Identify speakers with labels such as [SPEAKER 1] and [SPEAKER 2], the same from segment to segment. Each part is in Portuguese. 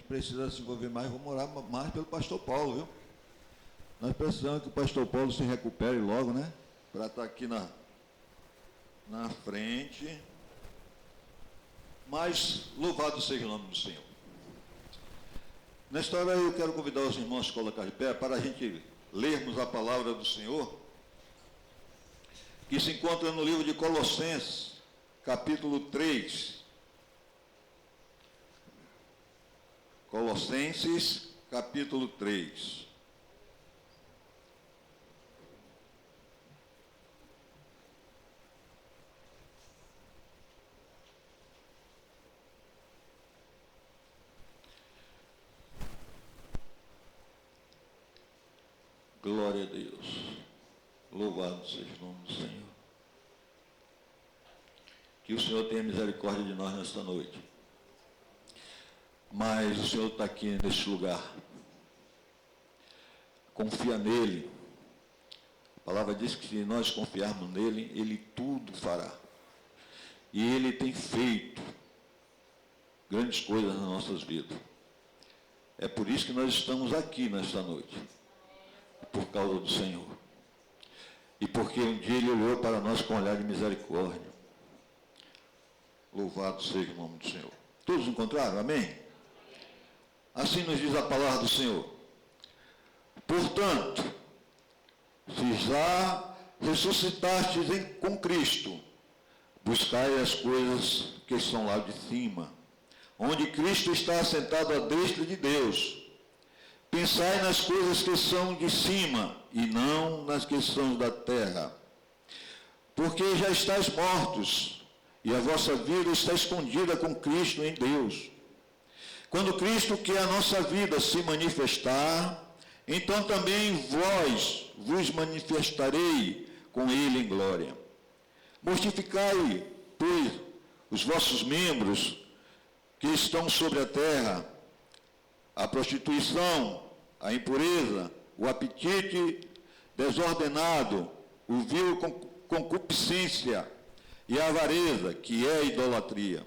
[SPEAKER 1] precisa se envolver mais, vamos orar mais pelo pastor Paulo, viu? Nós precisamos que o pastor Paulo se recupere logo, né? Para estar aqui na frente. Mas louvado seja o nome do Senhor. Nesta hora eu quero convidar os irmãos a colocar de pé para a gente lermos a palavra do Senhor, que se encontra no livro de Colossenses, capítulo 3. Colossenses, capítulo 3. Glória a Deus. Louvado seja o nome do Senhor. Que o Senhor tenha misericórdia de nós nesta noite. Mas o Senhor está aqui neste lugar. Confia nele. A palavra diz que se nós confiarmos nele, ele tudo fará. E ele tem feito grandes coisas nas nossas vidas. É por isso que nós estamos aqui nesta noite. Por causa do Senhor. E porque um dia ele olhou para nós com um olhar de misericórdia. Louvado seja o nome do Senhor. Todos encontraram? Amém? Assim nos diz a palavra do Senhor. Portanto, se já ressuscitastes com Cristo, buscai as coisas que são lá de cima, onde Cristo está assentado à destra de Deus. Pensai nas coisas que são de cima, e não nas que são da terra. Porque já estáis mortos, e a vossa vida está escondida com Cristo em Deus. Quando Cristo, que é a nossa vida, se manifestar, então também vos manifestarei com Ele em glória. Mortificai, pois, os vossos membros que estão sobre a terra, a prostituição, a impureza, o apetite desordenado, o vil concupiscência e a avareza, que é a idolatria,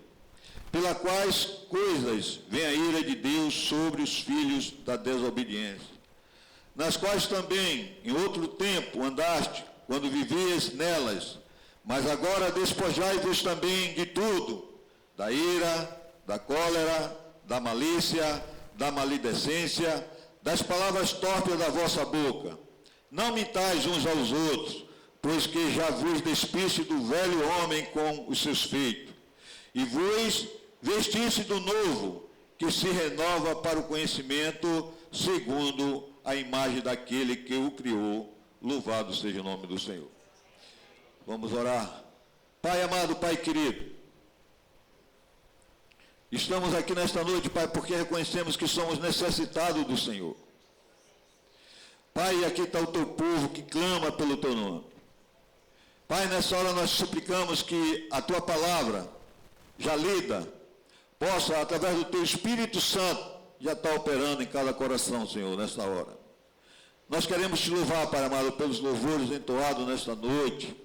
[SPEAKER 1] pela quais coisas vem a ira de Deus sobre os filhos da desobediência, nas quais também em outro tempo andaste, quando vivias nelas, mas agora despojai-vos também de tudo, da ira, da cólera, da malícia, da maledicência, das palavras torpes da vossa boca. Não mintais uns aos outros, pois que já vos despiste do velho homem com os seus feitos, e vos vestiste do novo, que se renova para o conhecimento, segundo a imagem daquele que o criou. Louvado seja o nome do Senhor. Vamos orar. Pai amado, Pai querido, estamos aqui nesta noite, Pai, porque reconhecemos que somos necessitados do Senhor. Pai, aqui está o teu povo que clama pelo teu nome. Pai, nessa hora nós suplicamos que a tua palavra, já lida, possa, através do teu Espírito Santo, já estar operando em cada coração, Senhor, nesta hora. Nós queremos te louvar, Pai amado, pelos louvores entoados nesta noite,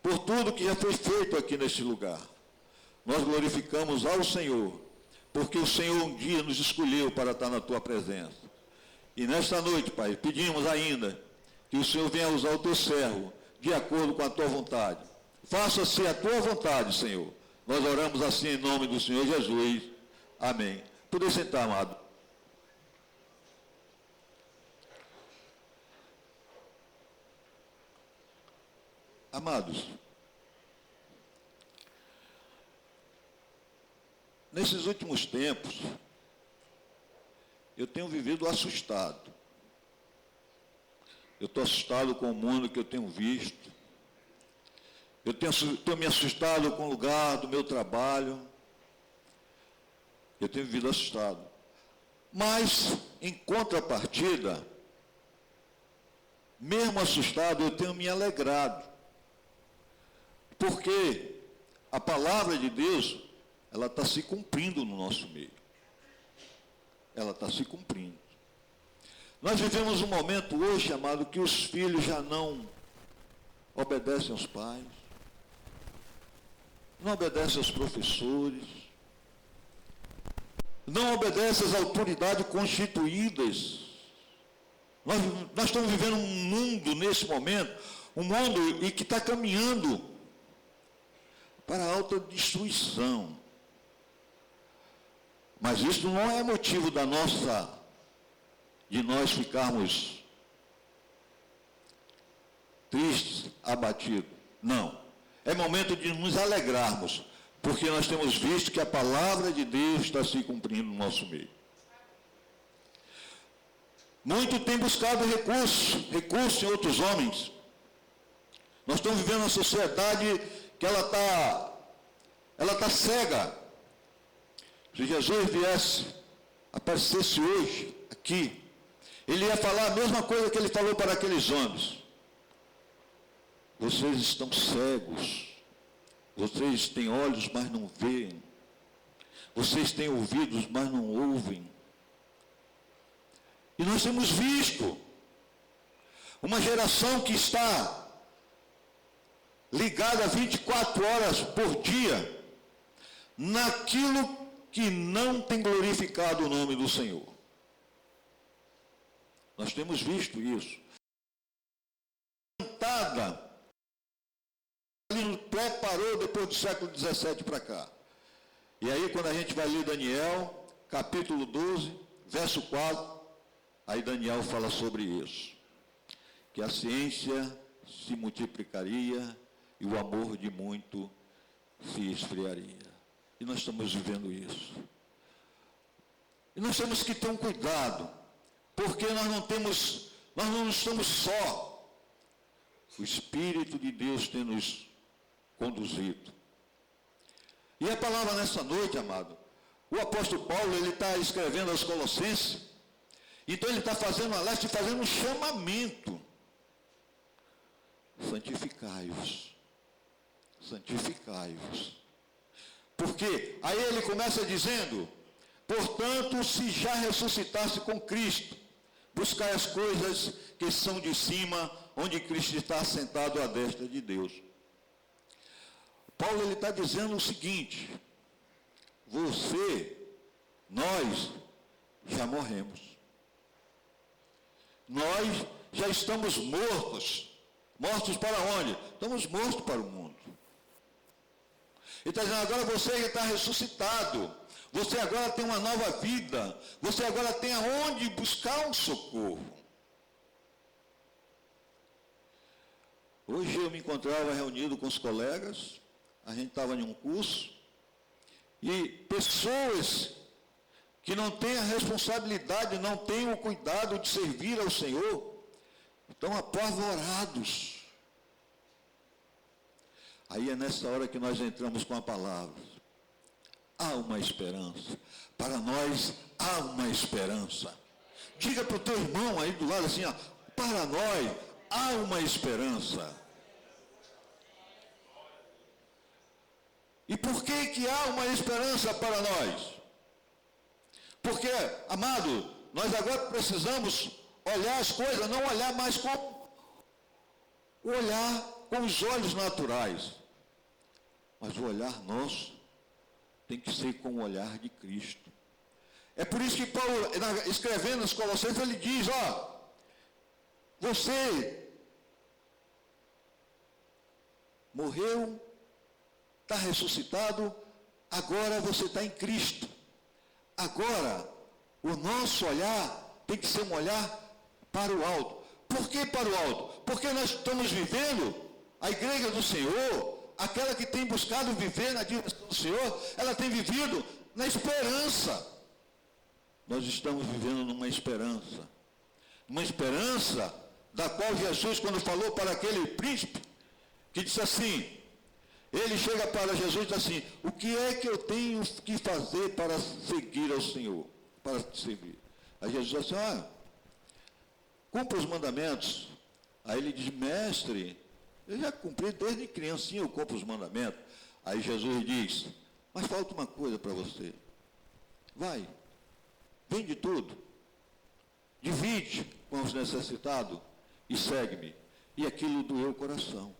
[SPEAKER 1] por tudo que já foi feito aqui neste lugar. Nós glorificamos ao Senhor, porque o Senhor um dia nos escolheu para estar na tua presença. E nesta noite, Pai, pedimos ainda que o Senhor venha usar o teu servo de acordo com a tua vontade. Faça-se a tua vontade, Senhor. Nós oramos assim em nome do Senhor Jesus. Amém. Poder sentar, amado. Amados, nesses últimos tempos, eu tenho vivido assustado. Eu estou assustado com o mundo que eu tenho visto. Eu estou me assustado com o lugar do meu trabalho. Eu tenho vivido assustado. Mas, em contrapartida, mesmo assustado, eu tenho me alegrado. Porque a palavra de Deus, ela está se cumprindo no nosso meio. Ela está se cumprindo. Nós vivemos um momento hoje, amado, que os filhos já não obedecem aos pais, não obedecem aos professores, não obedece às autoridades constituídas. Nós estamos vivendo um mundo, nesse momento, um mundo que está caminhando para a autodestruição. Mas isso não é motivo de nós ficarmos tristes, abatidos. Não. É momento de nos alegrarmos, porque nós temos visto que a palavra de Deus está se cumprindo no nosso meio. Muito tem buscado recursos em outros homens. Nós estamos vivendo uma sociedade que ela está cega. Se Jesus viesse, aparecesse hoje, aqui, ele ia falar a mesma coisa que ele falou para aqueles homens. Vocês estão cegos. Vocês têm olhos, mas não veem. Vocês têm ouvidos, mas não ouvem. E nós temos visto uma geração que está ligada 24 horas por dia naquilo que não tem glorificado o nome do Senhor. Nós temos visto isso. Ele preparou depois do século 17 para cá. E aí quando a gente vai ler Daniel, capítulo 12, verso 4, aí Daniel fala sobre isso. Que a ciência se multiplicaria e o amor de muito se esfriaria. E nós estamos vivendo isso. E nós temos que ter um cuidado, porque nós não estamos só. O Espírito de Deus tem nos conduzido. E a palavra nessa noite, amado, o apóstolo Paulo, ele está escrevendo aos Colossenses, então ele está fazendo alerta e fazendo um chamamento. Santificai-vos. Santificai-vos. Porque aí ele começa dizendo, portanto, se já ressuscitasse com Cristo, buscai as coisas que são de cima, onde Cristo está assentado à destra de Deus. Paulo ele está dizendo o seguinte, nós já morremos. Nós já estamos mortos. Mortos para onde? Estamos mortos para o mundo. Ele está dizendo, agora você está ressuscitado. Você agora tem uma nova vida. Você agora tem aonde buscar um socorro. Hoje eu me encontrava reunido com os colegas. A gente estava em um curso. E pessoas que não têm a responsabilidade, não têm o cuidado de servir ao Senhor, estão apavorados. Aí é nessa hora que nós entramos com a palavra. Há uma esperança. Para nós, há uma esperança. Diga para o teu irmão aí do lado assim, ó, para nós, há uma esperança. E por que há uma esperança para nós? Porque, amado, nós agora precisamos olhar as coisas, não olhar mais com olhar com os olhos naturais. Mas o olhar nosso tem que ser com o olhar de Cristo. É por isso que Paulo, escrevendo aos Colossenses, ele diz, ó, você morreu, está ressuscitado, agora você está em Cristo. Agora, o nosso olhar tem que ser um olhar para o alto. Por que para o alto? Porque nós estamos vivendo, a igreja do Senhor, aquela que tem buscado viver na direção do Senhor, ela tem vivido na esperança. Nós estamos vivendo numa esperança. Uma esperança da qual Jesus, quando falou para aquele príncipe, que disse assim, ele chega para Jesus e diz assim, o que é que eu tenho que fazer para seguir ao Senhor? Para servir. Aí Jesus diz assim, cumpra os mandamentos. Aí ele diz, mestre, eu já cumpri desde criancinha, eu cumpro os mandamentos. Aí Jesus diz, mas falta uma coisa para você. Vai, vende tudo, divide com os necessitados e segue-me. E aquilo doeu o coração.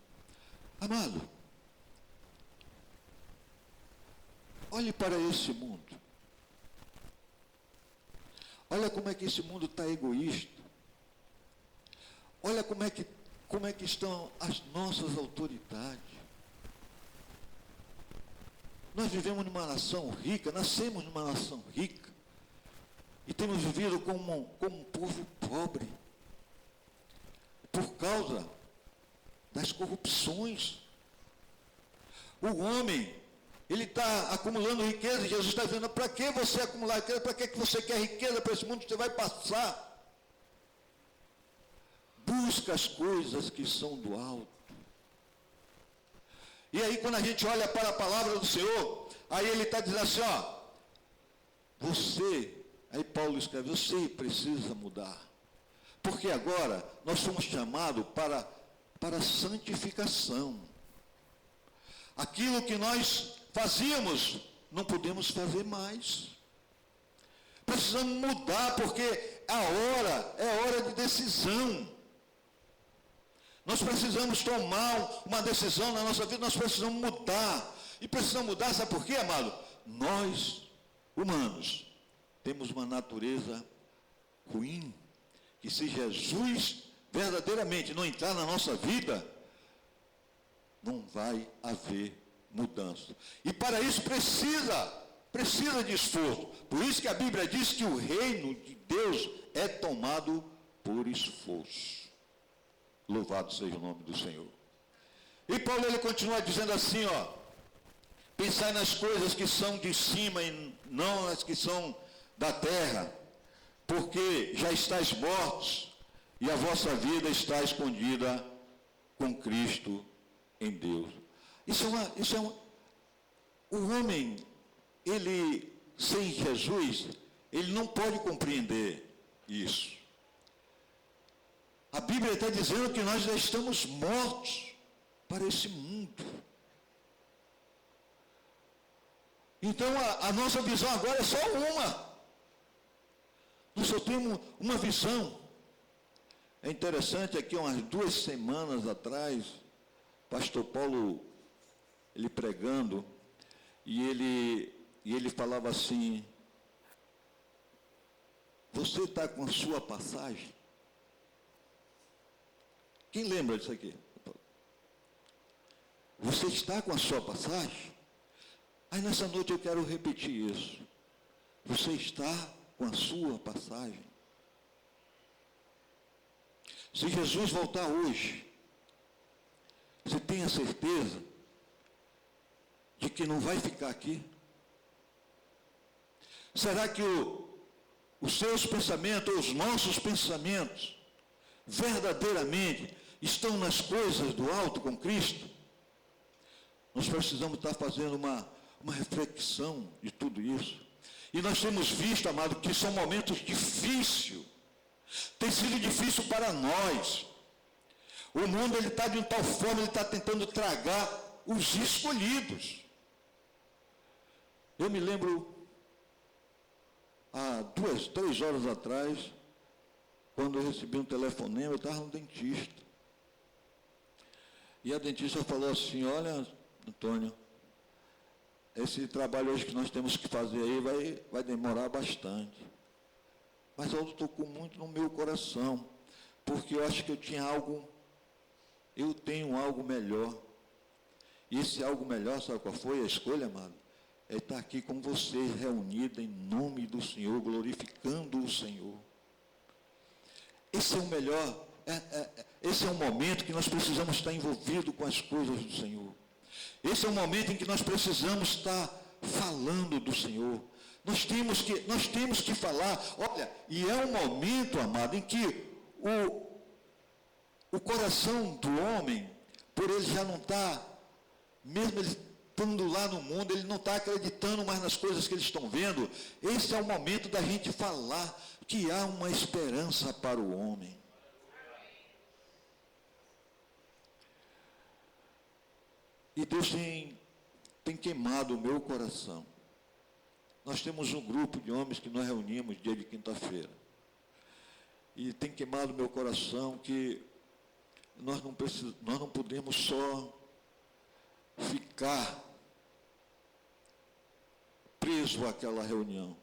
[SPEAKER 1] Amado, olhe para esse mundo. Olha como é que esse mundo está egoísta. Olha como é que estão as nossas autoridades. Nós vivemos numa nação rica, nascemos numa nação rica, e temos vivido como um povo pobre, por causa das corrupções. O homem, ele está acumulando riqueza, e Jesus está dizendo: para que você acumular riqueza? Para que você quer riqueza para esse mundo que você vai passar? Busca as coisas que são do alto. E aí, quando a gente olha para a palavra do Senhor, aí ele está dizendo assim, aí Paulo escreve, você precisa mudar. Porque agora nós somos chamados para santificação. Aquilo que nós fazíamos, não podemos fazer mais. Precisamos mudar, porque é hora de decisão. Nós precisamos tomar uma decisão na nossa vida, nós precisamos mudar. E precisamos mudar, sabe por quê, amado? Nós, humanos, temos uma natureza ruim, que se Jesus verdadeiramente não entrar na nossa vida, não vai haver mudança. E para isso precisa de esforço. Por isso que a Bíblia diz que o reino de Deus é tomado por esforço. Louvado seja o nome do Senhor. E Paulo, ele continua dizendo assim, pensai nas coisas que são de cima e não as que são da terra, porque já estáis mortos e a vossa vida está escondida com Cristo em Deus. O homem, ele, sem Jesus, ele não pode compreender isso. A Bíblia está dizendo que nós já estamos mortos para esse mundo. Então a nossa visão agora é só uma. Nós só temos uma visão. É interessante, aqui umas 2 semanas atrás, pastor Paulo, ele pregando, e ele falava assim: você está com a sua passagem? Quem lembra disso aqui? Você está com a sua passagem? Aí nessa noite eu quero repetir isso. Você está com a sua passagem? Se Jesus voltar hoje, você tem a certeza de que não vai ficar aqui? Será que os seus pensamentos, os nossos pensamentos, verdadeiramente estão nas coisas do alto com Cristo? Nós precisamos estar fazendo uma reflexão de tudo isso. E nós temos visto, amado, que são momentos difíceis. Tem sido difícil para nós. O mundo, ele está de tal forma, ele está tentando tragar os escolhidos. Eu me lembro, há 3 horas atrás, quando eu recebi um telefonema, eu estava no dentista. E a dentista falou assim: olha, Antônio, esse trabalho hoje que nós temos que fazer aí vai demorar bastante. Mas eu tocou muito no meu coração, porque eu acho que eu tenho algo melhor. E esse algo melhor, sabe qual foi a escolha, amado? É estar aqui com vocês, reunidos em nome do Senhor, glorificando o Senhor. Esse é o melhor, esse é o momento que nós precisamos estar envolvidos com as coisas do Senhor. Esse é o momento em que nós precisamos estar falando do Senhor. Nós temos que falar. Olha, e é um momento, amado, em que o coração do homem, por ele já não está, mesmo ele estando lá no mundo, ele não está acreditando mais nas coisas que eles estão vendo. Esse é o momento da gente falar que há uma esperança para o homem. E Deus tem queimado o meu coração. Nós temos um grupo de homens que nós reunimos dia de quinta-feira. E tem queimado o meu coração que nós não podemos só ficar preso àquela reunião.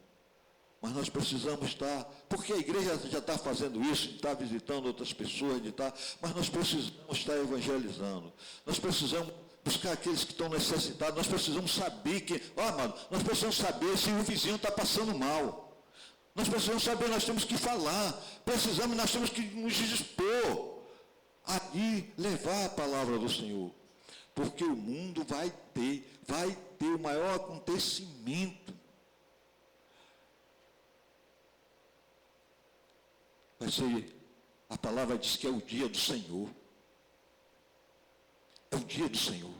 [SPEAKER 1] Mas nós precisamos estar, porque a igreja já está fazendo isso, de estar visitando outras pessoas, mas nós precisamos estar evangelizando. Nós precisamos buscar aqueles que estão necessitados. Nós precisamos saber amado, nós precisamos saber se o vizinho está passando mal. Nós precisamos saber, nós temos que falar. Nós temos que nos dispor a ir levar a palavra do Senhor. Porque o mundo vai ter o maior acontecimento. Vai ser, a palavra diz que é o dia do Senhor. É o dia do Senhor.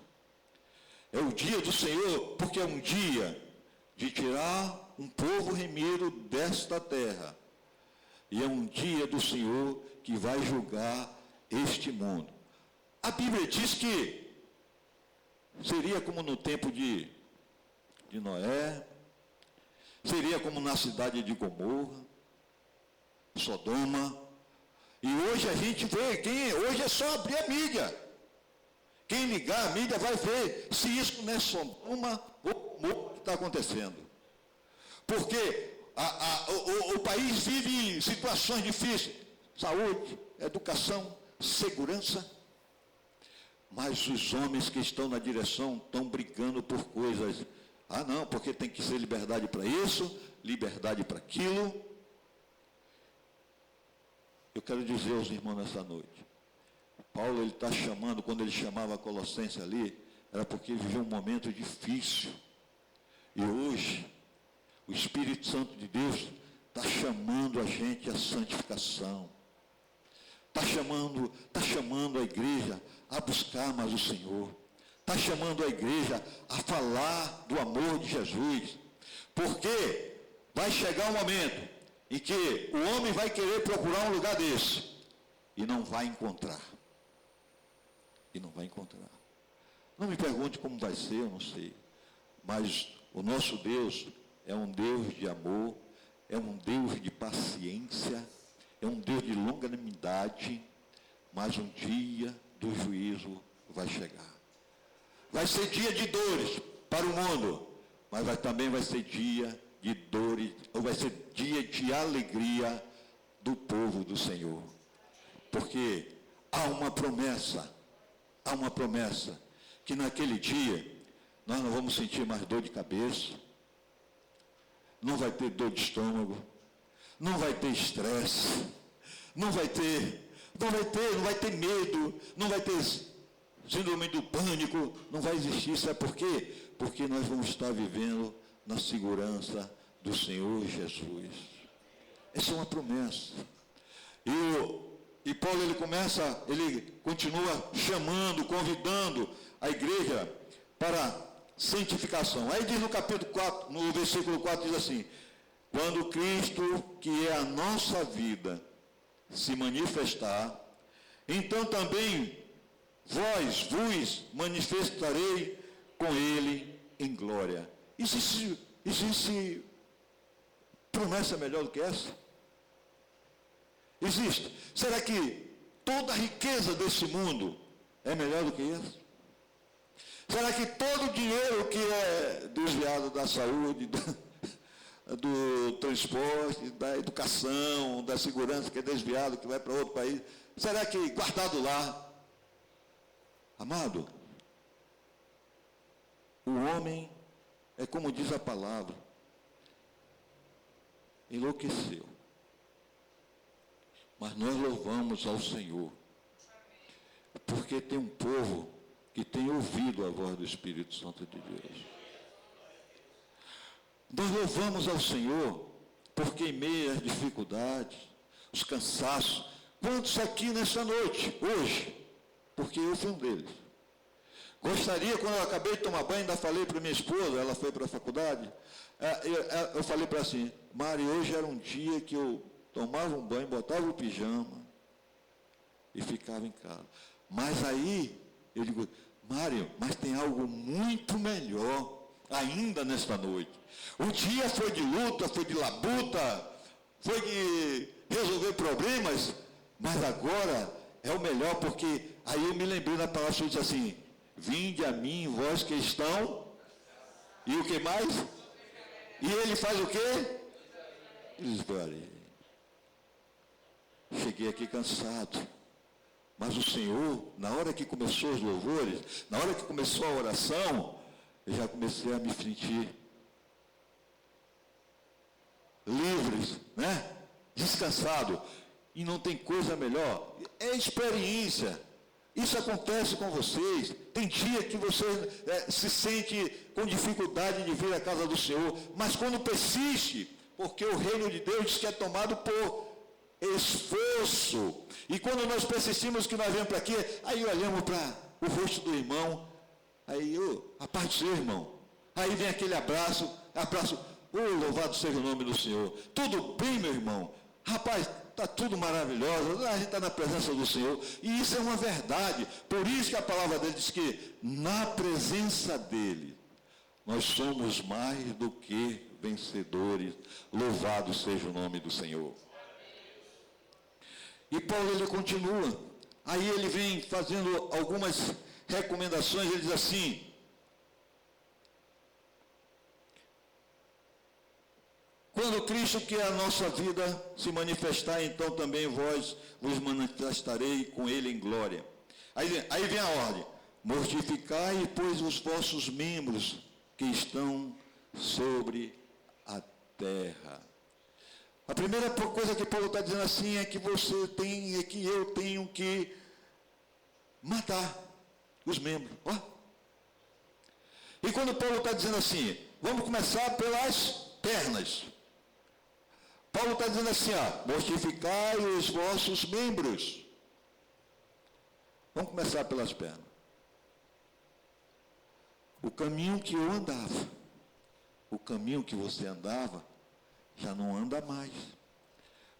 [SPEAKER 1] É o dia do Senhor, porque é um dia de tirar um povo remido desta terra. E é um dia do Senhor que vai julgar este mundo. A Bíblia diz que seria como no tempo de Noé, seria como na cidade de Gomorra, Sodoma. E hoje a gente vê, hoje é só abrir a mídia. Quem ligar a mídia vai ver se isso não é Sodoma ou Gomorra que está acontecendo. Porque o país vive situações difíceis. Saúde, educação, segurança. Mas os homens que estão na direção estão brigando por coisas. Não, porque tem que ser liberdade para isso, liberdade para aquilo. Eu quero dizer aos irmãos nessa noite, Paulo ele está chamando, quando ele chamava a Colossenses ali, era porque vivia um momento difícil. E hoje, o Espírito Santo de Deus está chamando a gente à santificação. Está chamando a igreja a buscar mais o Senhor. Está chamando a igreja a falar do amor de Jesus. Porque vai chegar um momento em que o homem vai querer procurar um lugar desse e não vai encontrar. Não me pergunte como vai ser, eu não sei. Mas o nosso Deus é um Deus de amor, é um Deus de paciência, é um Deus de longanimidade, mas um dia do juízo vai chegar. Vai ser dia de dores para o mundo, mas também vai ser dia de dores, ou vai ser dia de alegria do povo do Senhor. Porque há uma promessa, que naquele dia nós não vamos sentir mais dor de cabeça, não vai ter dor de estômago, não vai ter estresse, não vai ter medo, não vai ter síndrome do pânico, não vai existir. Sabe por quê? Porque nós vamos estar vivendo na segurança do Senhor Jesus. Essa é uma promessa. E Paulo ele continua chamando, convidando a igreja para santificação. Aí diz no capítulo 4, no versículo 4, diz assim: quando Cristo, que é a nossa vida, se manifestar, então também vos manifestarei com ele em glória. Existe promessa melhor do que essa? Existe. Será que toda a riqueza desse mundo é melhor do que essa? Será que todo o dinheiro que é desviado da saúde, do transporte, da educação, da segurança, que é desviado, que vai para outro país, será que guardado lá? Amado, o homem é como diz a palavra, enlouqueceu. Mas nós louvamos ao Senhor, porque tem um povo que tem ouvido a voz do Espírito Santo de Deus. Nós louvamos ao Senhor, porque em meio às dificuldades, os cansaços, quantos aqui nessa noite, hoje, porque eu fui um deles. Gostaria, quando eu acabei de tomar banho, ainda falei para minha esposa, ela foi para a faculdade, eu falei para ela assim: Mari, hoje era um dia que eu tomava um banho, botava o pijama e ficava em casa. Mas aí, eu digo: Mário, mas tem algo muito melhor ainda nesta noite. O dia foi de luta, foi de labuta, foi de resolver problemas, mas agora é o melhor, porque aí eu me lembrei da palavra que diz assim: vinde a mim, vós que estão, e o que mais? E ele faz o quê? Ele disse: olha, cheguei aqui cansado, mas o Senhor, na hora que começou os louvores, na hora que começou a oração, eu já comecei a me sentir livre, né? Descansado. E não tem coisa melhor. É experiência. Isso acontece com vocês. Tem dia que você se sente com dificuldade de vir à casa do Senhor, mas quando persiste, porque o reino de Deus diz que é tomado por esforço. E quando nós persistimos que nós vemos para aqui, aí olhamos para o rosto do irmão, aí, a paz do seu irmão. Aí vem aquele abraço, louvado seja o nome do Senhor. Tudo bem, meu irmão? Rapaz, está tudo maravilhoso, a gente está na presença do Senhor. E isso é uma verdade. Por isso que a palavra dele diz que na presença dele, nós somos mais do que vencedores. Louvado seja o nome do Senhor. E Paulo, ele continua. Aí ele vem fazendo algumas recomendações. Ele diz assim: quando Cristo, que é a nossa vida, se manifestar, então também vós vos manifestarei com ele em glória. Aí vem a ordem: mortificai, pois, os vossos membros que estão sobre a terra. A primeira coisa que Paulo está dizendo assim é que eu tenho que matar os membros. Ó. E quando Paulo está dizendo assim, vamos começar pelas pernas. Paulo está dizendo assim, mortificai os vossos membros. Vamos começar pelas pernas. O caminho que eu andava, o caminho que você andava, já não anda mais.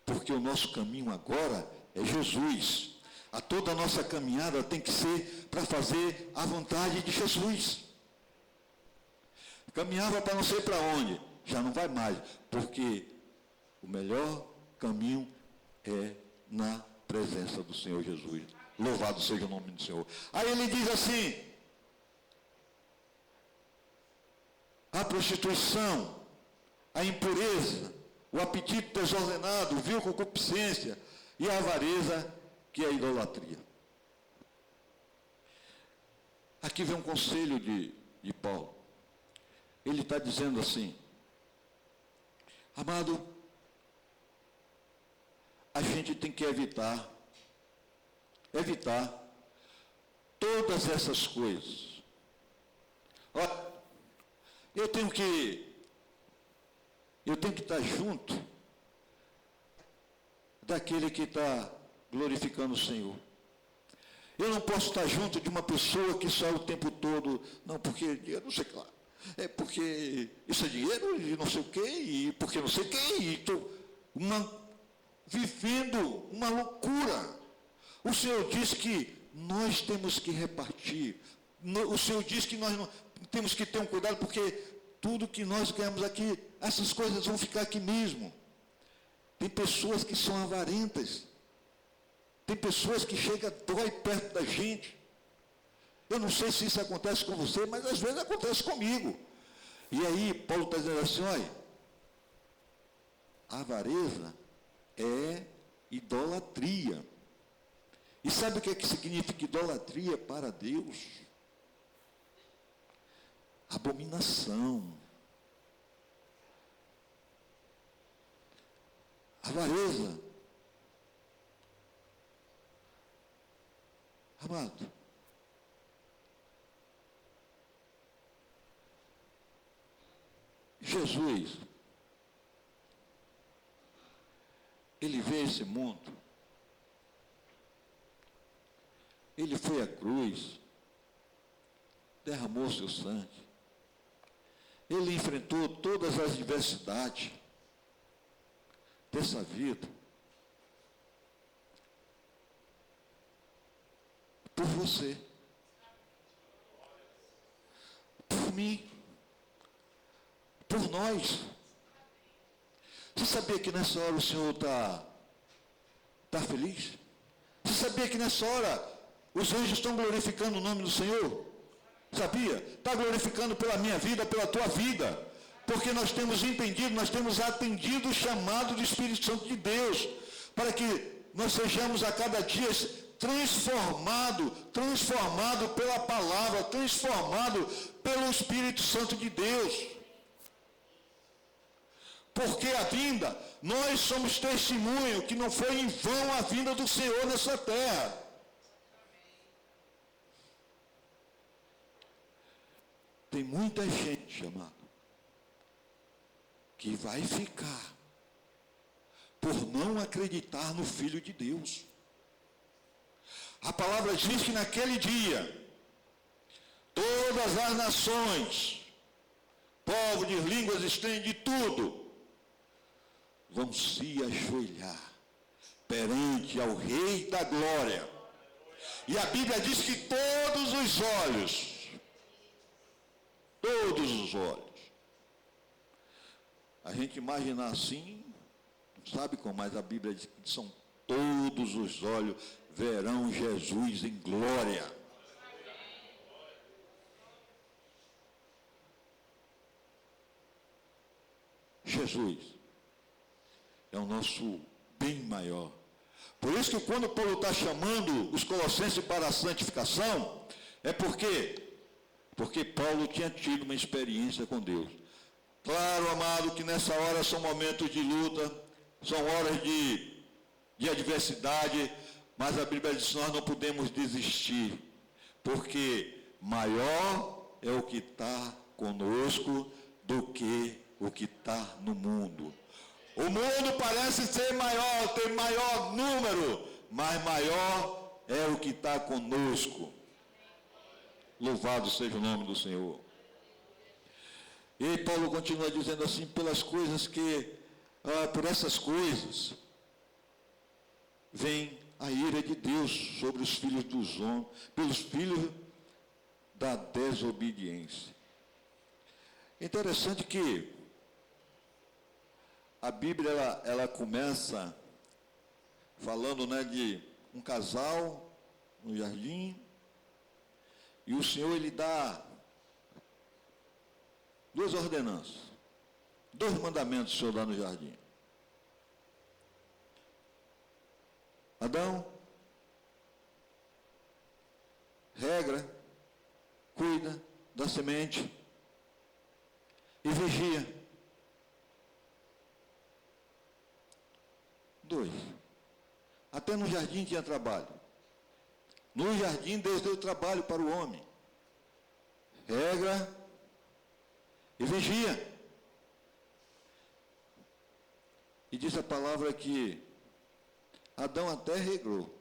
[SPEAKER 1] Porque o nosso caminho agora é Jesus. Toda a nossa caminhada tem que ser para fazer a vontade de Jesus. Caminhava para não sei para onde, já não vai mais, porque o melhor caminho é na presença do Senhor Jesus. Louvado seja o nome do Senhor. Aí ele diz assim: a prostituição, a impureza, o apetite desordenado, o vil concupiscência e a avareza, que é a idolatria. Aqui vem um conselho de Paulo. Ele está dizendo assim: amado, a gente tem que evitar todas essas coisas. Olha, eu tenho que estar junto daquele que está glorificando o Senhor. Eu não posso estar junto de uma pessoa que só o tempo todo, não, porque dinheiro não sei o que lá, é porque isso é dinheiro e não sei o que, e porque não sei o que, e estou vivendo uma loucura. O Senhor diz que nós temos que repartir. O Senhor diz que nós não, temos que ter um cuidado, porque tudo que nós ganhamos aqui, essas coisas vão ficar aqui mesmo. Tem pessoas que são avarentas. Tem pessoas que chegam, dói perto da gente. Eu não sei se isso acontece com você, mas às vezes acontece comigo. E aí, Paulo está dizendo assim, olha, a avareza é idolatria. E sabe o que significa idolatria para Deus? Abominação. Avareza. Amado, Jesus, ele veio a esse mundo, ele foi à cruz, derramou seu sangue, ele enfrentou todas as adversidades dessa vida, por você, por mim, por nós. Você sabia que nessa hora o Senhor está feliz? Você sabia que nessa hora os anjos estão glorificando o nome do Senhor? Sabia? Está glorificando pela minha vida, pela tua vida. porque nós temos entendido, nós temos atendido o chamado do Espírito Santo de Deus, para que nós sejamos a cada dia transformado pela palavra, transformado pelo Espírito Santo de Deus. Porque a vinda, nós somos testemunho que não foi em vão a vinda do Senhor nessa terra. Tem muita gente, amado, que vai ficar por não acreditar no Filho de Deus. A palavra diz que naquele dia, todas as nações, povos, de línguas estranhas, de tudo, vão se ajoelhar perante ao Rei da Glória. E a Bíblia diz que todos os olhos, a gente imagina assim, não sabe como, mas a Bíblia diz que são todos os olhos verão Jesus em glória. Jesus é o nosso bem maior. Por isso que quando Paulo está chamando os colossenses para a santificação, é porque Paulo tinha tido uma experiência com Deus. Claro, amado, que nessa hora são momentos de luta, são horas de adversidade, mas a Bíblia diz que nós não podemos desistir, porque maior é o que está conosco do que o que está no mundo. O mundo parece ser maior, ter maior número, mas maior é o que está conosco. Louvado seja o nome do Senhor. E Paulo continua dizendo assim, pelas coisas que, por essas coisas, vem a ira de Deus sobre os filhos dos homens, pelos filhos da desobediência. Interessante que a Bíblia, ela começa falando, né, de um casal no jardim, e o Senhor, ele dá duas ordenanças, 2 mandamentos o Senhor dá no jardim. Adão, regra, cuida da semente e vigia. 2. Até no jardim tinha trabalho. No jardim Deus deu trabalho para o homem. Regra e vigia. E diz a palavra que Adão até regrou.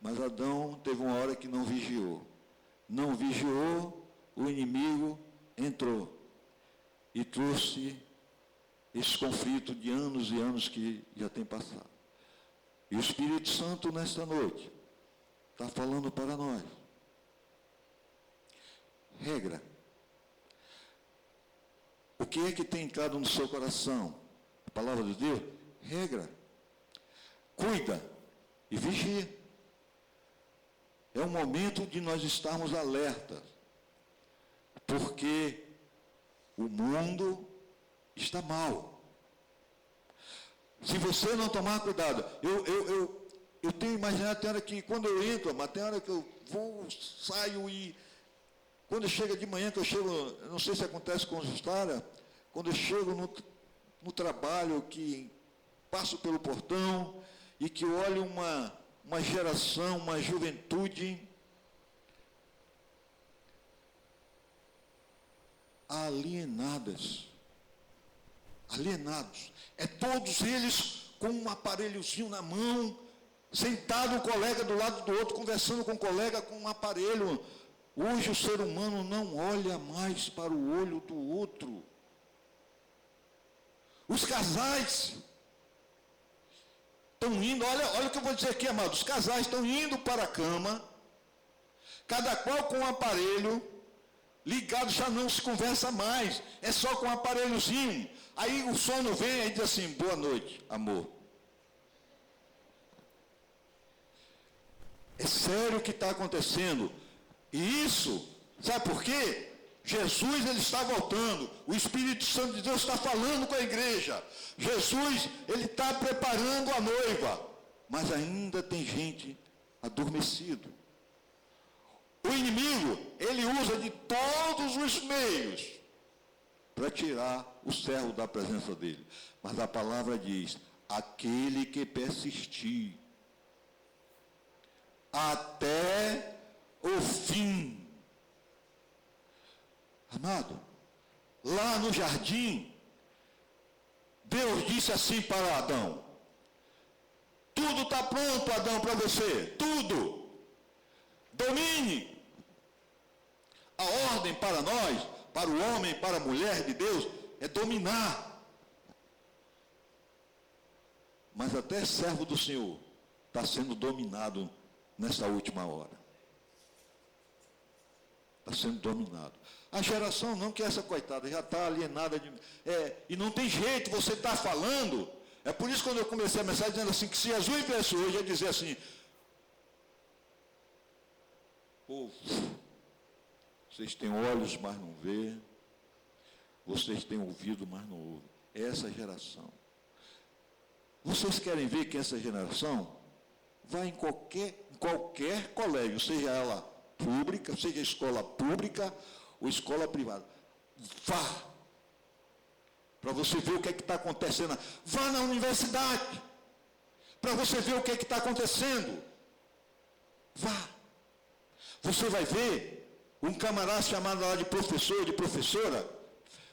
[SPEAKER 1] Mas Adão teve uma hora que não vigiou. Não vigiou, o inimigo entrou. E trouxe esse conflito de anos e anos que já tem passado. E o Espírito Santo, nesta noite, está falando para nós. Regra. O que é que tem entrado no seu coração? A palavra de Deus? Regra. Cuida e vigia. É o momento de nós estarmos alertas. Porque o mundo está mal. Se você não tomar cuidado, eu tenho imaginado, tem hora que quando eu entro, mas tem hora que eu vou, saio e quando chega de manhã, que eu chego, não sei se acontece com os histórias, quando eu chego no trabalho, que passo pelo portão e que olho uma geração, uma juventude alienados. É todos eles com um aparelhozinho na mão, sentado um colega do lado do outro, conversando com um colega com um aparelho. Hoje o ser humano não olha mais para o olho do outro. Os casais estão indo, olha o que eu vou dizer aqui, amado, os casais estão indo para a cama, cada qual com um aparelho, ligado, já não se conversa mais, é só com um aparelhozinho. Aí o sono vem e diz assim, boa noite, amor. É sério o que está acontecendo. E isso, sabe por quê? Jesus, ele está voltando. O Espírito Santo de Deus está falando com a igreja. Jesus, ele está preparando a noiva. Mas ainda tem gente adormecido. O inimigo, ele usa de todos os meios para tirar o servo da presença dele. Mas a palavra diz, aquele que persistir até o fim. Amado, lá no jardim, Deus disse assim para Adão, tudo está pronto, Adão, para você, tudo. Domine. A ordem para nós, para o homem, para a mulher de Deus, é dominar. Mas até servo do Senhor está sendo dominado nessa última hora. Está sendo dominado. A geração não, que essa coitada já está alienada. E não tem jeito, você está falando. É por isso que quando eu comecei a mensagem dizendo assim, que se Jesus viesse hoje, ia dizer assim, povo, vocês têm olhos, mas não vê. Vocês têm ouvido, mas não ouvem. É essa geração. Vocês querem ver que essa geração vai em qualquer colégio, seja ela pública, seja escola pública ou escola privada. Vá. Para você ver o que é que está acontecendo. Vá na universidade. Para você ver o que é que está acontecendo. Vá. Você vai ver um camarada chamado lá de professor ou de professora,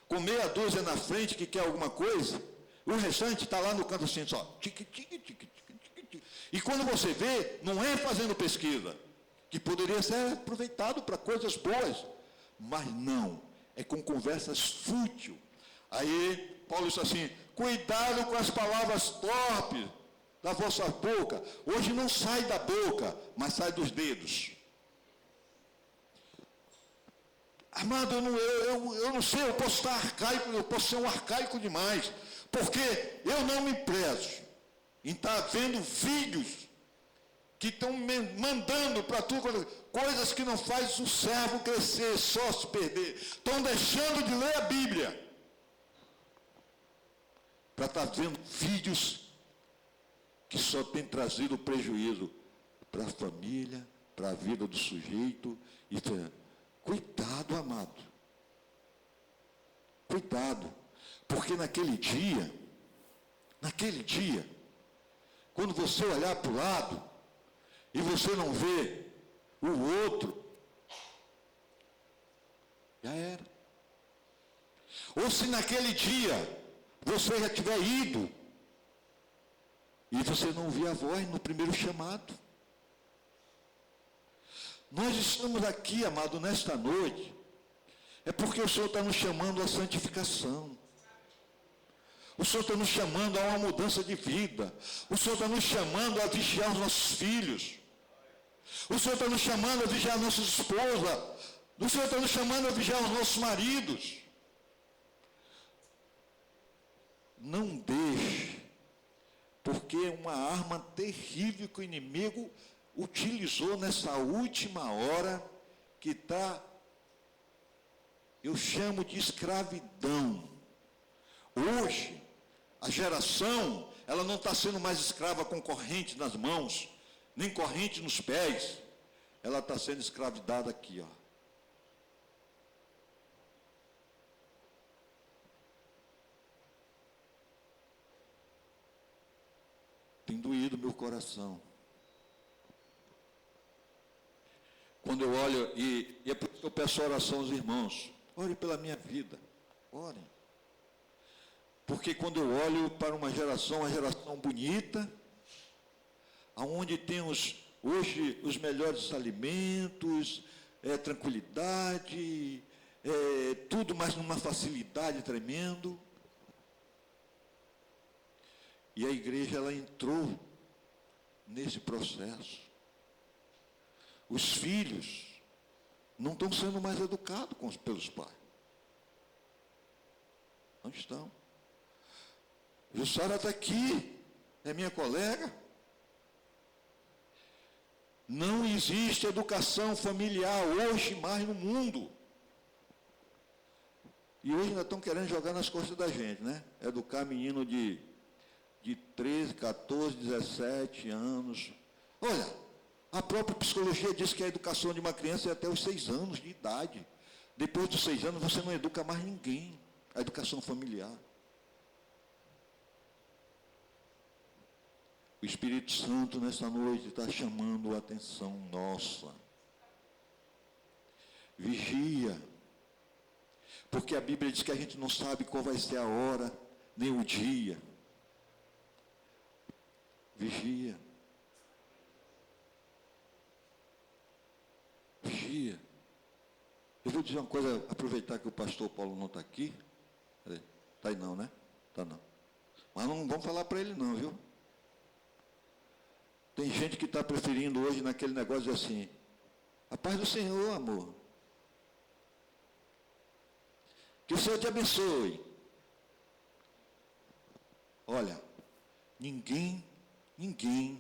[SPEAKER 1] com meia dúzia na frente que quer alguma coisa, e o restante está lá no canto assim, só. Tique, tique, tique, tique, tique. E quando você vê, não é fazendo pesquisa, que poderia ser aproveitado para coisas boas, mas não, é com conversas fúteis. Aí, Paulo disse assim, cuidado com as palavras torpes da vossa boca. Hoje não sai da boca, mas sai dos dedos. Amado, eu não sei, eu posso estar arcaico, eu posso ser um arcaico demais, porque eu não me prezo em estar vendo vídeos que estão mandando para tu coisas que não faz o servo crescer, só se perder. Estão deixando de ler a Bíblia para estar vendo vídeos que só tem trazido prejuízo para a família, para a vida do sujeito. Cuidado, amado. Cuidado. Porque naquele dia, quando você olhar para o lado e você não vê o outro, já era. Ou se naquele dia você já tiver ido e você não ouvir a voz no primeiro chamado. Nós estamos aqui, amado, nesta noite, é porque o Senhor está nos chamando à santificação. O Senhor está nos chamando a uma mudança de vida. O Senhor está nos chamando a vigiar os nossos filhos. O Senhor está nos chamando a vigiar nossas esposas. O Senhor está nos chamando a vigiar os nossos maridos. Não deixe, porque é uma arma terrível que o inimigo utilizou nessa última hora, que está, eu chamo de escravidão. Hoje, a geração, ela não está sendo mais escrava com corrente nas mãos, nem corrente nos pés, ela está sendo escravidada aqui, ó. Tem doído meu coração. Quando eu olho, e é por isso que eu peço oração aos irmãos, ore pela minha vida, orem. Porque quando eu olho para uma geração bonita, onde temos hoje os melhores alimentos, tranquilidade, tudo mais numa facilidade tremendo. E a igreja, ela entrou nesse processo. Os filhos não estão sendo mais educados pelos pais. Não estão. Jussara está aqui, é minha colega. Não existe educação familiar hoje mais no mundo. E hoje ainda estão querendo jogar nas costas da gente, né? Educar menino de 13, 14, 17 anos. Olha, a própria psicologia diz que a educação de uma criança é até os 6 anos de idade. Depois dos 6 anos você não educa mais ninguém. A educação familiar. O Espírito Santo nessa noite está chamando a atenção nossa. Vigia. Porque a Bíblia diz que a gente não sabe qual vai ser a hora, nem o dia. Vigia. Vigia. Eu vou dizer uma coisa, aproveitar que o pastor Paulo não está aqui. Está aí não, né? Está não. Mas não vamos falar para ele não, viu? Tem gente que está preferindo hoje naquele negócio assim, a paz do Senhor, amor. Que o Senhor te abençoe. Olha, ninguém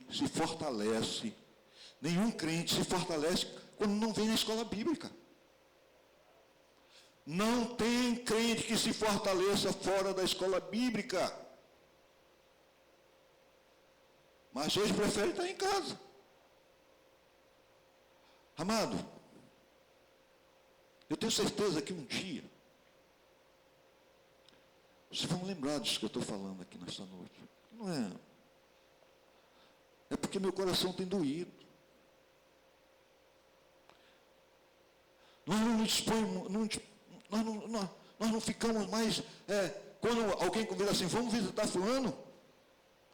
[SPEAKER 1] se fortalece, nenhum crente se fortalece quando não vem na escola bíblica. Não tem crente que se fortaleça fora da escola bíblica. Mas hoje prefere estar em casa. Amado, eu tenho certeza que um dia vocês vão lembrar disso que eu estou falando aqui nesta noite. Não é? É porque meu coração tem doído. Nós não dispomos, nós não ficamos mais, quando alguém convida assim, vamos visitar fulano.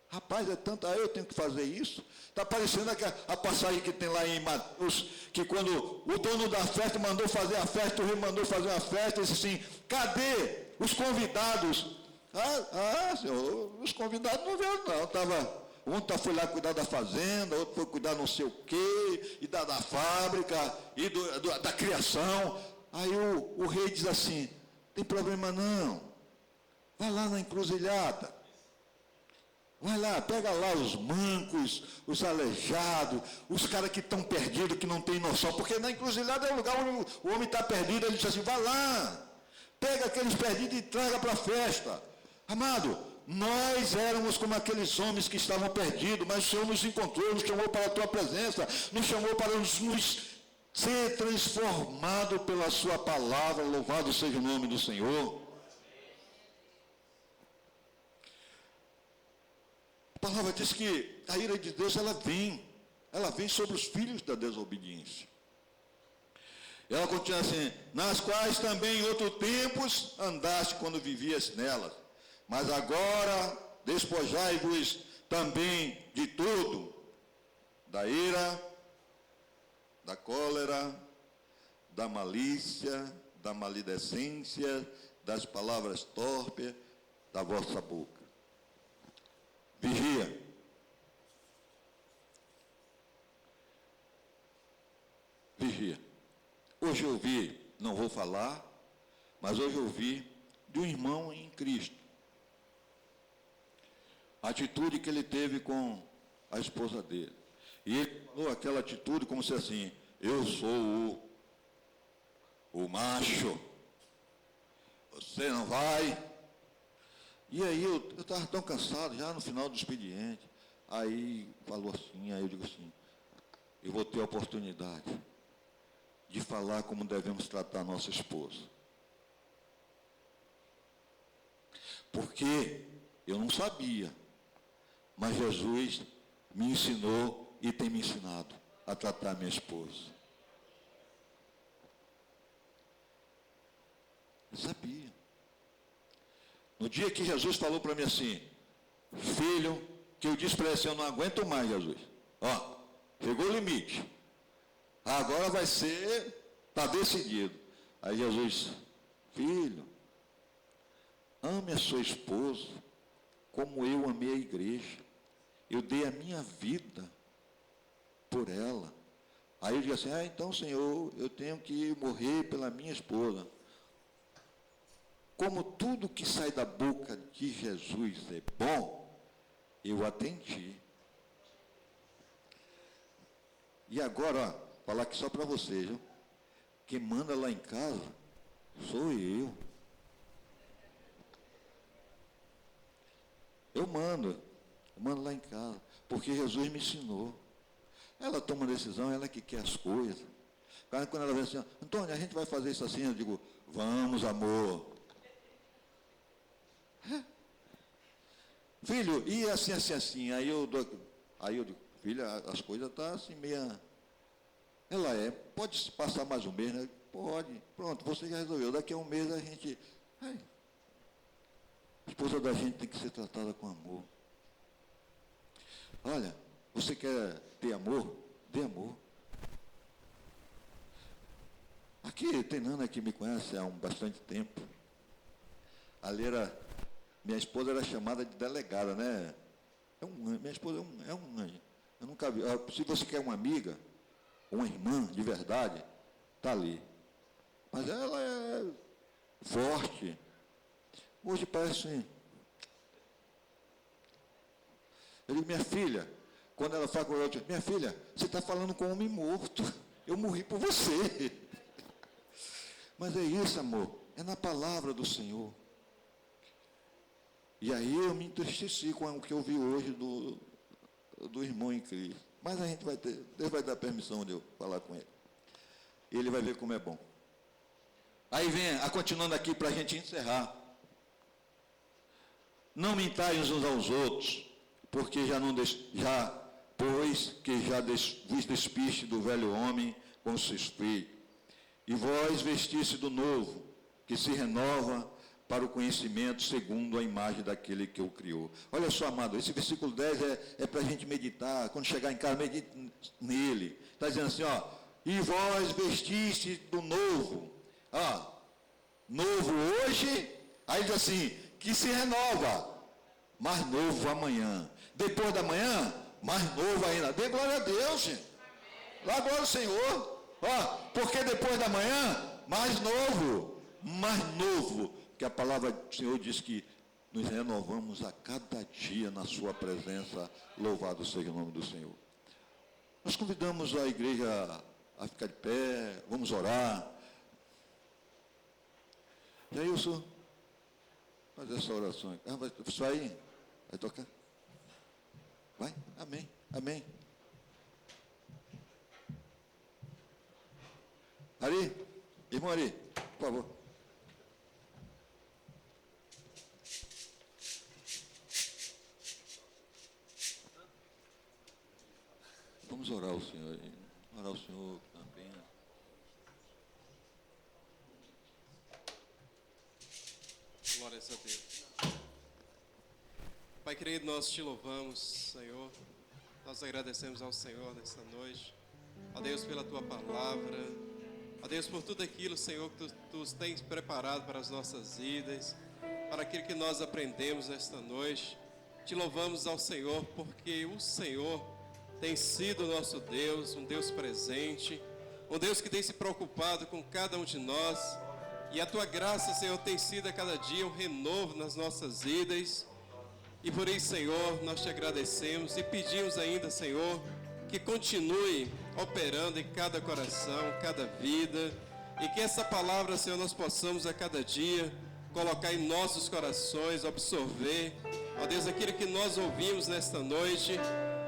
[SPEAKER 1] Rapaz, é tanto, eu tenho que fazer isso. Está parecendo a passagem que tem lá em Mateus, que quando o dono da festa mandou fazer a festa, o rei mandou fazer uma festa, e disse assim, cadê os convidados? Senhor, os convidados não vieram não, um foi lá cuidar da fazenda, outro foi cuidar não sei o quê, e da fábrica, e da criação. Aí o rei diz assim, tem problema não, vai lá na encruzilhada. Vai lá, pega lá os mancos, os aleijados, os caras que estão perdidos, que não têm noção, porque na encruzilhada é o lugar onde o homem está perdido, ele diz assim, vai lá, pega aqueles perdidos e traga para a festa. Amado, nós éramos como aqueles homens que estavam perdidos, mas o Senhor nos encontrou, nos chamou para a tua presença, nos chamou para nos ser transformado pela sua palavra, louvado seja o nome do Senhor. A palavra diz que a ira de Deus, ela vem sobre os filhos da desobediência. Ela continua assim, nas quais também em outros tempos andaste quando vivias nelas, mas agora despojai-vos também de tudo, da ira, da cólera, da malícia, da maledicência, das palavras torpes da vossa boca. Vigia. Vigia. Hoje eu vi, não vou falar, mas hoje eu vi de um irmão em Cristo. A atitude que ele teve com a esposa dele. E ele falou aquela atitude como se assim, eu sou o macho, você não vai. E aí eu estava tão cansado, já no final do expediente. Aí falou assim, aí eu digo assim, eu vou ter a oportunidade de falar como devemos tratar a nossa esposa. Porque eu não sabia, mas Jesus me ensinou e tem me ensinado a tratar a minha esposa. Eu sabia. No dia que Jesus falou para mim assim, filho, que eu disse para ele assim, eu não aguento mais, Jesus. Ó, chegou o limite. Agora vai ser, está decidido. Aí Jesus, filho, ame a sua esposa como eu amei a igreja. Eu dei a minha vida por ela. Aí eu digo assim, então Senhor, eu tenho que morrer pela minha esposa. Como tudo que sai da boca de Jesus é bom, eu atendi. E agora, falar aqui só para vocês, viu? Quem manda lá em casa sou eu. Eu mando lá em casa, porque Jesus me ensinou. Ela toma decisão, ela que quer as coisas. Quando ela vem assim, Antônio, a gente vai fazer isso assim, eu digo, vamos, amor. Filho, e assim. Aí eu digo, filha, as coisas estão assim meia. Ela pode passar mais um mês, né? Pode. Pronto, você já resolveu. Daqui a um mês a gente. A esposa da gente tem que ser tratada com amor. Olha, você quer ter amor? Dê amor. Aqui tem Nana que me conhece há bastante tempo. Ali minha esposa era chamada de delegada, né? Minha esposa é um anjo. Eu nunca vi. Se você quer uma amiga, uma irmã de verdade, está ali. Mas ela é forte. Hoje parece assim. Eu digo, minha filha, quando ela fala com eu digo, minha filha, você está falando com um homem morto. Eu morri por você. Mas é isso, amor. É na palavra do Senhor. E aí eu me entristeci com o que eu vi hoje do irmão em Cristo. Mas a gente vai ter, Deus vai dar permissão de eu falar com ele. E ele vai ver como é bom. Aí vem, continuando aqui para a gente encerrar. Não mintais uns aos outros, porque pois que já vos despiste do velho homem com seu espírito, e vós vestiste do novo, que se renova para o conhecimento segundo a imagem daquele que o criou. Olha só, amado, esse versículo 10 é para a gente meditar. Quando chegar em casa, medite nele. Está dizendo assim, e vós vestiste do novo. Novo hoje, aí diz assim, que se renova, mais novo amanhã. Depois da manhã, mais novo ainda. Dê glória a Deus, gente. Lá glória ao Senhor. Porque depois da manhã, mais novo. Que a palavra do Senhor diz que nos renovamos a cada dia na sua presença. Louvado seja o nome do Senhor. Nós convidamos a igreja a ficar de pé, vamos orar. E aí, Jailson, fazer essa oração. Vai sair? Vai tocar? Vai? Amém. Amém. Ari, irmão Ari, por favor. Vamos orar ao Senhor. Orar ao Senhor também.
[SPEAKER 2] Glórias a Deus. Pai querido, nós te louvamos, Senhor. Nós agradecemos ao Senhor nesta noite. A Deus pela tua palavra. A Deus por tudo aquilo, Senhor, que tu tens preparado para as nossas vidas, para aquilo que nós aprendemos nesta noite. Te louvamos ao Senhor porque o Senhor tem sido o nosso Deus, um Deus presente, um Deus que tem se preocupado com cada um de nós. E a tua graça, Senhor, tem sido a cada dia um renovo nas nossas vidas. E por isso, Senhor, nós te agradecemos e pedimos ainda, Senhor, que continue operando em cada coração, cada vida. E que essa palavra, Senhor, nós possamos a cada dia colocar em nossos corações, absorver, ó Deus, aquilo que nós ouvimos nesta noite.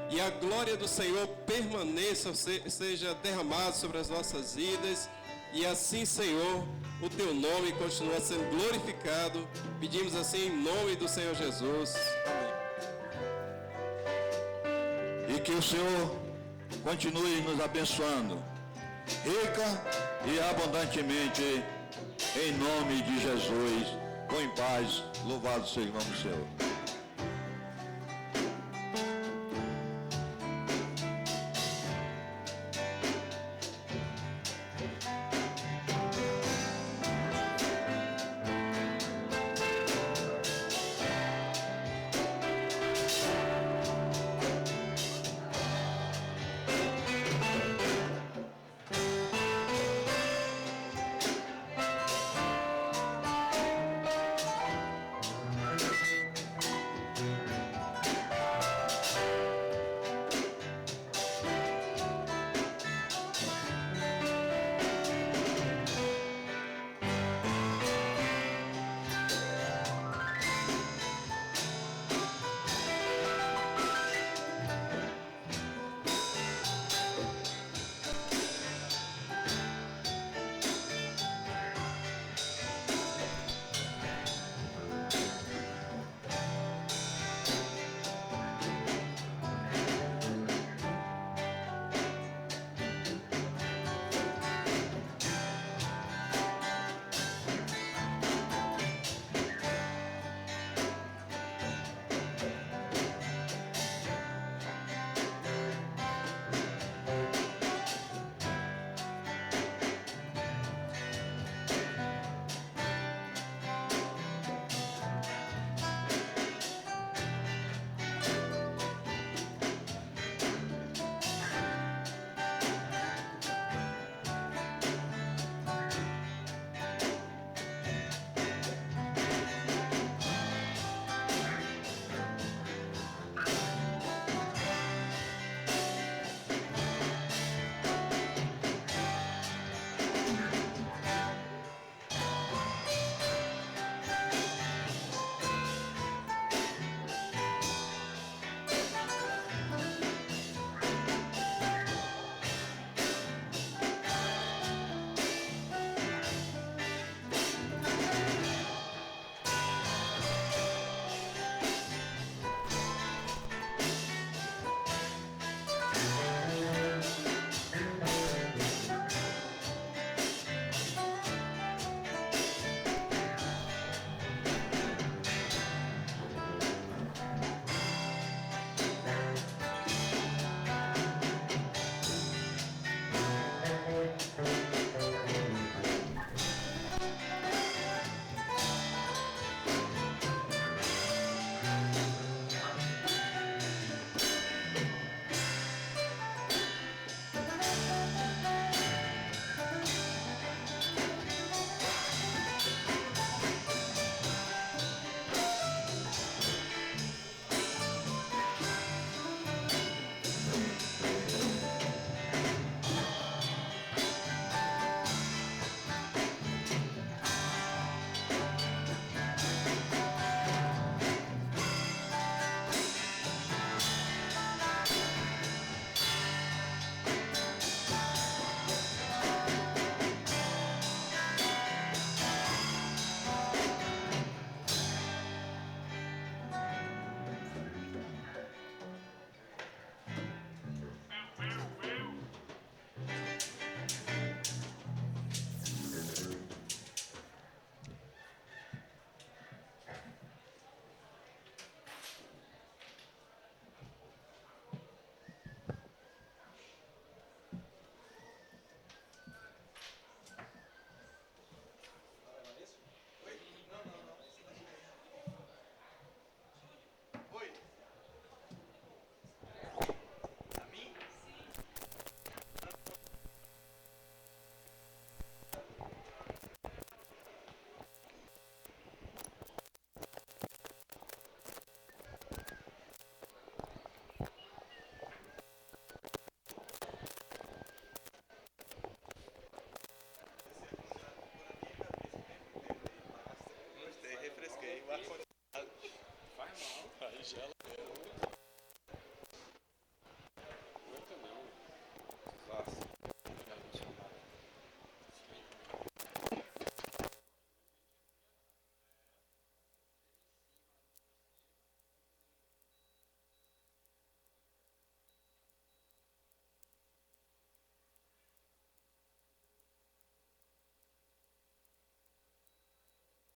[SPEAKER 2] E a glória do Senhor permaneça, seja derramada sobre as nossas vidas. E assim, Senhor, o teu nome continua sendo glorificado. Pedimos assim em nome do Senhor Jesus. Amém.
[SPEAKER 1] E que o Senhor continue nos abençoando, rica e abundantemente, em nome de Jesus. Com em paz, louvado seja o nome do Senhor.